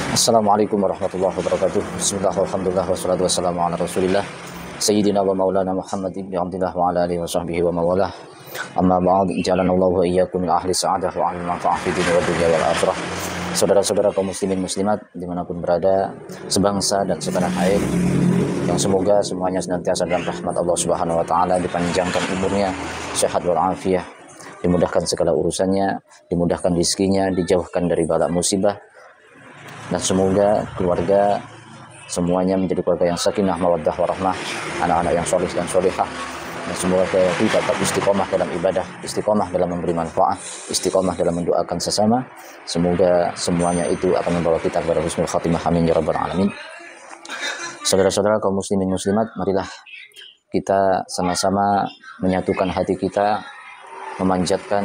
Assalamualaikum warahmatullahi wabarakatuh. Bismillah, alhamdulillah, wassalatu wassalamu ala rasulillah Sayyidina wa maulana Muhammad ibn Abdullah wa ala alihi wa sahbihi wa mawalah. Amma ba'd, jalanallahu wa iyyakum min ahli sa'adah wa ahli manfa'ah fi dunia wa dunia wal akhirah. Saudara-saudara kaum muslimin muslimat dimanapun berada, sebangsa dan setanah air, yang semoga semuanya senantiasa dalam rahmat Allah Subhanahu wa taala, dipanjangkan umurnya, sehat wal afiyah, dimudahkan segala urusannya, dimudahkan rezekinya, dijauhkan dari bala musibah. Dan semoga keluarga semuanya menjadi keluarga yang sakinah, mawaddah, warahmah, anak-anak yang soleh dan solehah. Dan semoga kita tetap istiqomah dalam ibadah, istiqomah dalam memberi manfaat, istiqomah dalam mendoakan sesama. Semoga semuanya itu akan membawa kita kepada husnul khatimah. Amin ya rabbal alamin. Saudara-saudara kaum muslimin muslimat, marilah kita sama-sama menyatukan hati kita, memanjatkan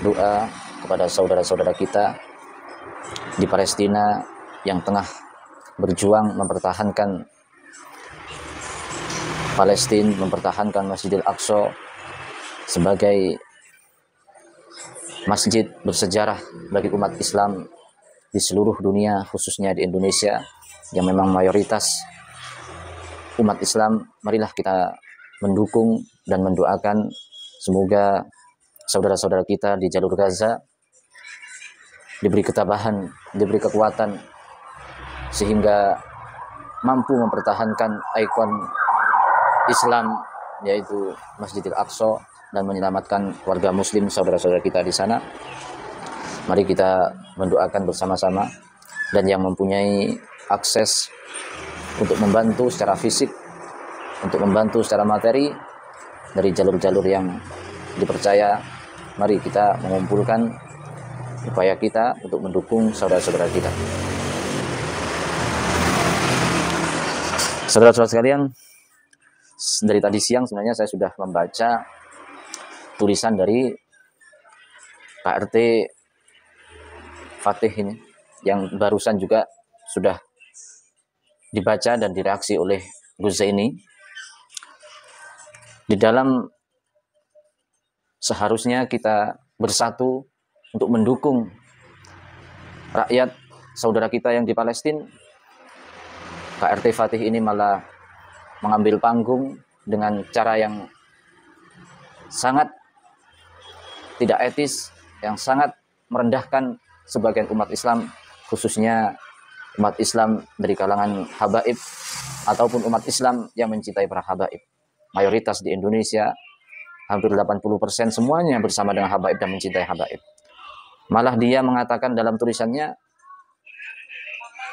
doa kepada saudara-saudara kita di Palestina yang tengah berjuang mempertahankan Palestina, mempertahankan Masjidil Aqsa sebagai masjid bersejarah bagi umat Islam di seluruh dunia, khususnya di Indonesia yang memang mayoritas umat Islam. Marilah kita mendukung dan mendoakan semoga saudara-saudara kita di jalur Gaza diberi ketabahan, diberi kekuatan, sehingga mampu mempertahankan ikon Islam, yaitu Masjidil Aqsa, dan menyelamatkan warga muslim saudara-saudara kita di sana. Mari kita mendoakan bersama-sama, dan yang mempunyai akses untuk membantu secara fisik, untuk membantu secara materi dari jalur-jalur yang dipercaya, mari kita mengumpulkan upaya kita untuk mendukung saudara-saudara kita. Saudara-saudara sekalian, dari tadi siang sebenarnya saya sudah membaca tulisan dari Pak RT Fatih ini, yang barusan juga sudah dibaca dan direaksi oleh Gus Zaini. Di dalam seharusnya kita bersatu untuk mendukung rakyat saudara kita yang di Palestina, Pak RT Fatih ini malah mengambil panggung dengan cara yang sangat tidak etis, yang sangat merendahkan sebagian umat Islam, khususnya umat Islam dari kalangan habaib ataupun umat Islam yang mencintai para habaib. Mayoritas di Indonesia, hampir 80% semuanya bersama dengan habaib dan mencintai habaib. Malah dia mengatakan dalam tulisannya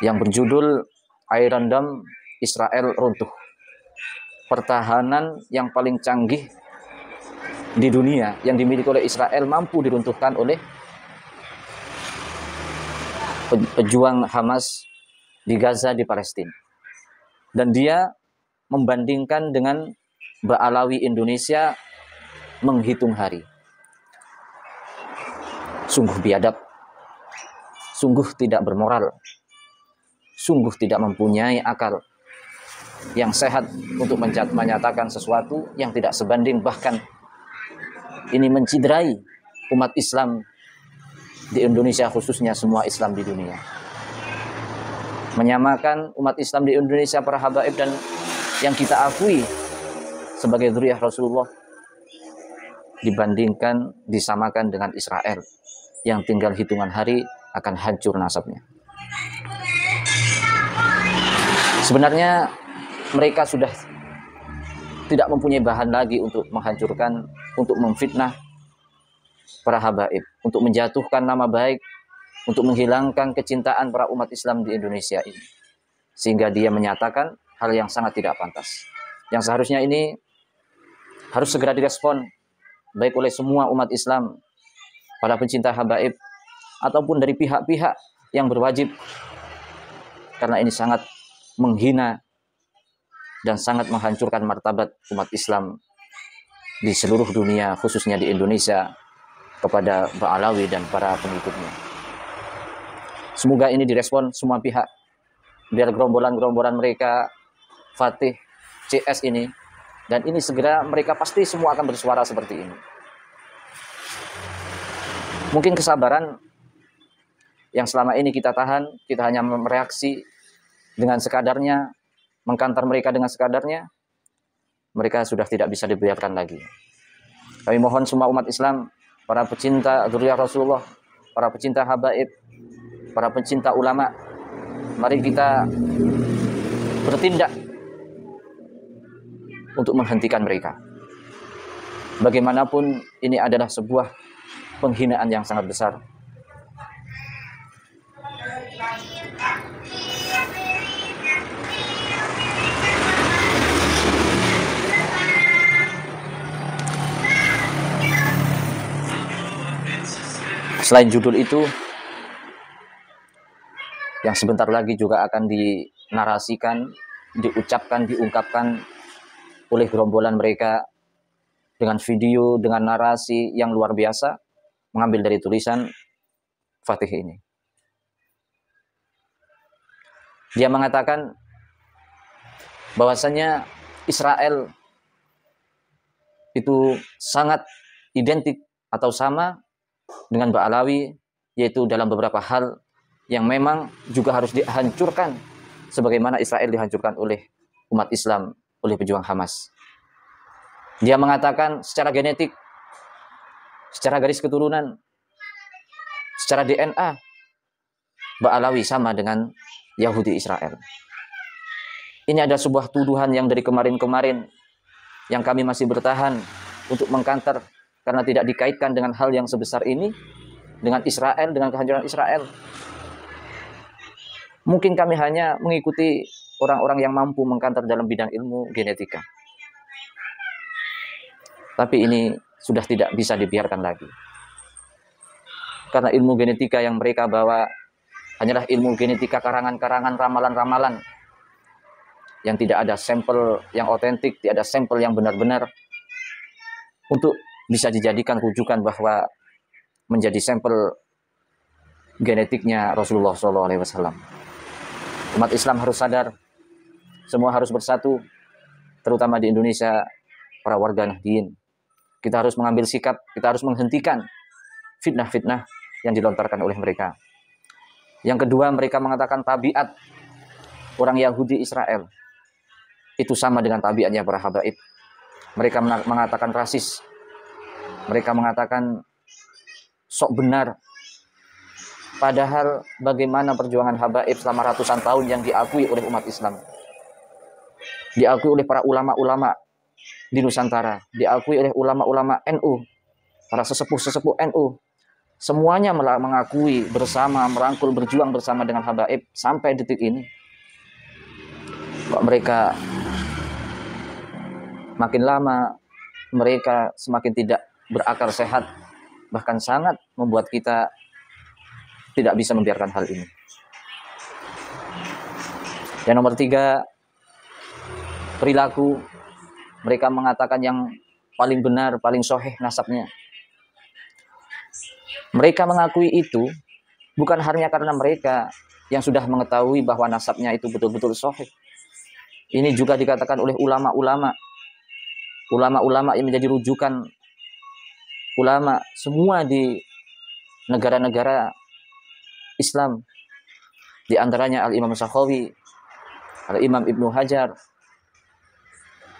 yang berjudul Iron Dome, Israel runtuh. Pertahanan yang paling canggih di dunia yang dimiliki oleh Israel mampu diruntuhkan oleh pejuang Hamas di Gaza, di Palestina. Dan dia membandingkan dengan Ba'alawi Indonesia menghitung hari. Sungguh biadab, sungguh tidak bermoral, sungguh tidak mempunyai akal yang sehat untuk menyatakan sesuatu yang tidak sebanding, bahkan ini menciderai umat Islam di Indonesia, khususnya semua Islam di dunia. Menyamakan umat Islam di Indonesia, para habaib dan yang kita akui sebagai dzurriyyah Rasulullah, dibandingkan, disamakan dengan Israel yang tinggal hitungan hari akan hancur nasabnya. Sebenarnya mereka sudah tidak mempunyai bahan lagi untuk menghancurkan, untuk memfitnah para habaib, untuk menjatuhkan nama baik, untuk menghilangkan kecintaan para umat Islam di Indonesia ini. Sehingga dia menyatakan hal yang sangat tidak pantas, yang seharusnya ini harus segera direspon baik oleh semua umat Islam, para pencinta habaib, ataupun dari pihak-pihak yang berwajib, karena ini sangat menghina dan sangat menghancurkan martabat umat Islam di seluruh dunia, khususnya di Indonesia, kepada Ba'alawi dan para pengikutnya. Semoga ini direspon semua pihak, biar gerombolan-gerombolan mereka Fatih CS ini, dan ini segera mereka pasti semua akan bersuara seperti ini. Mungkin kesabaran yang selama ini kita tahan, kita hanya mereaksi dengan sekadarnya, mengkantar mereka dengan sekadarnya, mereka sudah tidak bisa dibiarkan lagi. Kami mohon semua umat Islam, para pecinta dzurriyyah Rasulullah, para pecinta habaib, para pecinta ulama, mari kita bertindak untuk menghentikan mereka. Bagaimanapun ini adalah sebuah penghinaan yang sangat besar. Selain judul itu, yang sebentar lagi juga akan dinarasikan, diucapkan, diungkapkan oleh gerombolan mereka dengan video, dengan narasi yang luar biasa, mengambil dari tulisan Fatih ini. Dia mengatakan bahwasanya Israel itu sangat identik atau sama dengan Ba'alawi, yaitu dalam beberapa hal yang memang juga harus dihancurkan sebagaimana Israel dihancurkan oleh umat Islam, oleh pejuang Hamas. Dia mengatakan secara genetik, secara garis keturunan, secara DNA, Ba'alawi sama dengan Yahudi Israel. Ini ada sebuah tuduhan yang dari kemarin-kemarin yang kami masih bertahan untuk mengkantar karena tidak dikaitkan dengan hal yang sebesar ini, dengan Israel, dengan kehancuran Israel. Mungkin kami hanya mengikuti orang-orang yang mampu mengkantar dalam bidang ilmu genetika. Tapi ini sudah tidak bisa dibiarkan lagi. Karena ilmu genetika yang mereka bawa hanyalah ilmu genetika karangan-karangan, ramalan-ramalan, yang tidak ada sampel yang otentik, tidak ada sampel yang benar-benar untuk bisa dijadikan rujukan bahwa menjadi sampel genetiknya Rasulullah SAW. Umat Islam harus sadar, semua harus bersatu, terutama di Indonesia, para warga Nahdien. Kita harus mengambil sikap, kita harus menghentikan fitnah-fitnah yang dilontarkan oleh mereka. Yang kedua, mereka mengatakan tabiat orang Yahudi Israel itu sama dengan tabiatnya para habaib. Mereka mengatakan rasis. Mereka mengatakan sok benar. Padahal bagaimana perjuangan habaib selama ratusan tahun yang diakui oleh umat Islam. Diakui oleh para ulama-ulama di Nusantara. Diakui oleh ulama-ulama NU. Para sesepuh-sesepuh NU. Semuanya mengakui bersama, merangkul, berjuang bersama dengan habaib sampai detik ini. Kok mereka makin lama, mereka semakin tidak berakar sehat, bahkan sangat membuat kita tidak bisa membiarkan hal ini. Yang nomor 3, perilaku. Mereka mengatakan yang paling benar, paling soheh nasabnya. Mereka mengakui itu bukan hanya karena mereka yang sudah mengetahui bahwa nasabnya itu betul-betul soheh. Ini juga dikatakan oleh ulama-ulama. Ulama-ulama yang menjadi rujukan ulama semua di negara-negara Islam. Di antaranya Al-Imam Sakhawi, Al-Imam Ibnu Hajar.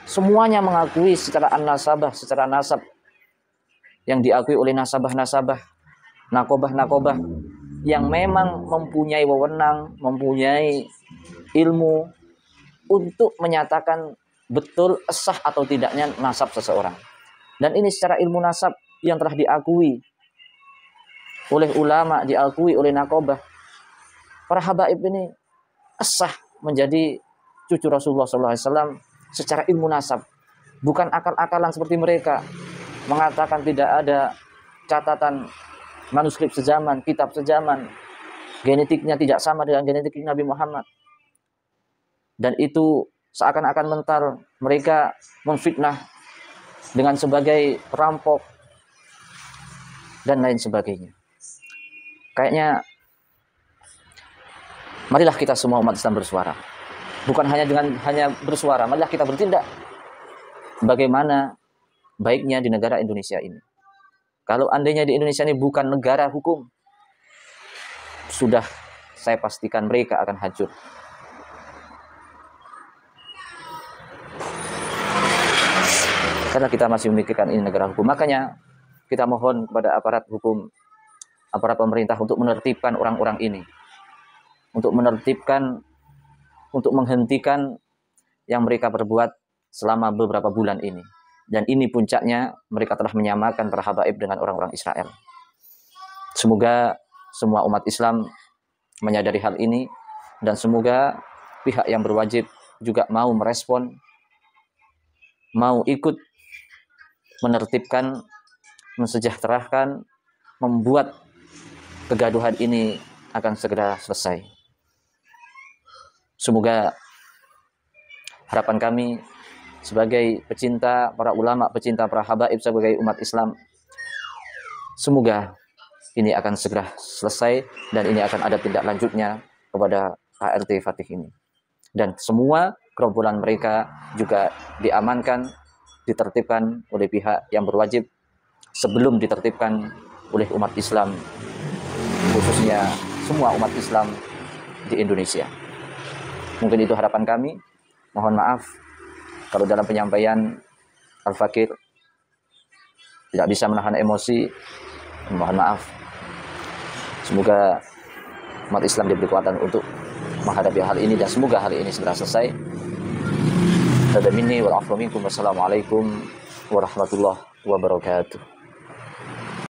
Semuanya mengakui secara an-nasabah, secara nasab yang diakui oleh nasabah-nasabah, nakobah-nakobah yang memang mempunyai wewenang, mempunyai ilmu untuk menyatakan betul sah atau tidaknya nasab seseorang. Dan ini secara ilmu nasab yang telah diakui oleh ulama, diakui oleh nakobah. Para habaib ini sah menjadi cucu Rasulullah SAW secara ilmu nasab. Bukan akal-akalan seperti mereka mengatakan tidak ada catatan manuskrip sejaman, kitab sejaman, genetiknya tidak sama dengan genetik Nabi Muhammad. Dan itu seakan-akan mental mereka memfitnah dengan sebagai perampok dan lain sebagainya. Kayaknya marilah kita semua umat Islam bersuara. Bukan hanya bersuara, marilah kita bertindak. Bagaimana baiknya di negara Indonesia ini. Kalau andainya di Indonesia ini bukan negara hukum, sudah saya pastikan mereka akan hancur. Karena kita masih memikirkan ini negara hukum. Makanya kita mohon kepada aparat hukum, aparat pemerintah untuk menertibkan orang-orang ini. Untuk menertibkan, untuk menghentikan yang mereka perbuat selama beberapa bulan ini. Dan ini puncaknya, mereka telah menyamakan para habaib dengan orang-orang Israel. Semoga semua umat Islam menyadari hal ini, dan semoga pihak yang berwajib juga mau merespon, mau ikut menertibkan, mensejahterakan, membuat kegaduhan ini akan segera selesai. Semoga harapan kami sebagai pecinta para ulama, pecinta para habaib, sebagai umat Islam, semoga ini akan segera selesai dan ini akan ada tindak lanjutnya kepada HRT Fatih ini. Dan semua gerombolan mereka juga diamankan, ditertibkan oleh pihak yang berwajib sebelum ditertibkan oleh umat Islam, khususnya semua umat Islam di Indonesia. Mungkin itu harapan kami. Mohon maaf kalau dalam penyampaian Al-Fakir tidak bisa menahan emosi. Mohon maaf. Semoga umat Islam diberi kekuatan untuk menghadapi hal ini, dan semoga hal ini segera selesai. Hada minni wal afwa minkum. Wassalamualaikum warahmatullahi wabarakatuh.